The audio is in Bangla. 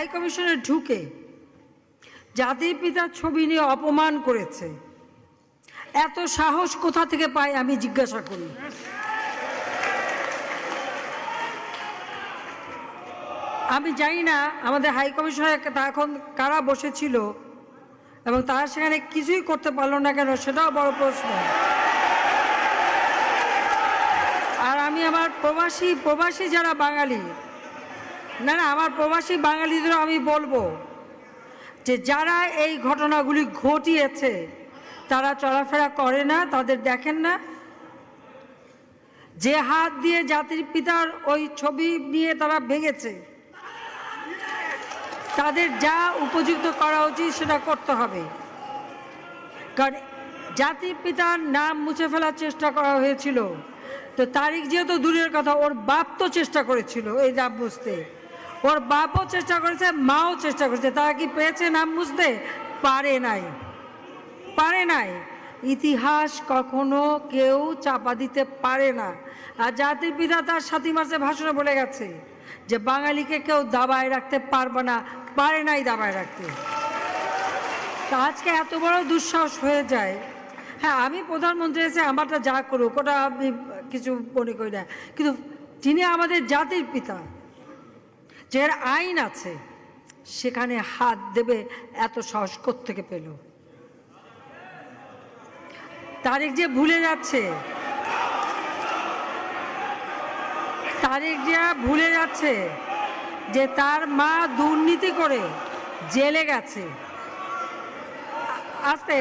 হাই কমিশনে ঢুকে জাতির পিতার ছবি নিয়ে অপমান করেছে, এত সাহস কোথা থেকে পায় আমি জিজ্ঞাসা করি। আমি জানি না আমাদের হাই কমিশনার এখন কারা বসেছিল এবং তারা সেখানে কিছুই করতে পারলো না কেন, সেটাও বড় প্রশ্ন। আর আমি আমার প্রবাসী যারা বাঙালি, না আমার প্রবাসী বাঙালিদেরও আমি বলবো যে যারা এই ঘটনাগুলি ঘটিয়েছে তারা চলাফেরা করে না, তাদের দেখেন না। যে হাত দিয়ে জাতির পিতার ওই ছবি নিয়ে তারা ভেঙেছে, তাদের যা উপযুক্ত করা উচিত সেটা করতে হবে। কারণ জাতির পিতার নাম মুছে ফেলার চেষ্টা করা হয়েছিল, তো তারিখ যেহেতু দূরের কথা, ওর বাপ তো চেষ্টা করেছিল এই নাম মুছতে, ওর বাপও চেষ্টা করেছে, মাও চেষ্টা করেছে। তারা কি পেয়েছে নাম মুছতে? পারে নাই। ইতিহাস কখনো কেউ চাপা দিতে পারে না। আর জাতির পিতা তার 7 মার্চে ভাষণে বলে গেছে যে বাঙালিকে কেউ দাবায় রাখতে পারবে না, পারে নাই দাবায় রাখতে। তা আজকে এত বড় দুঃসাহস হয়ে যায়। হ্যাঁ, আমি প্রধানমন্ত্রী এসে আমারটা যা করুক ওটা আমি কিছু মনে করি না, কিন্তু যিনি আমাদের জাতির পিতা, যে আইন আছে, সেখানে হাত দেবে এত সাহস কোত্থেকে পেল? তারেক যে ভুলে যাচ্ছে যে তার মা দুর্নীতি করে জেলে গেছে। আস্তে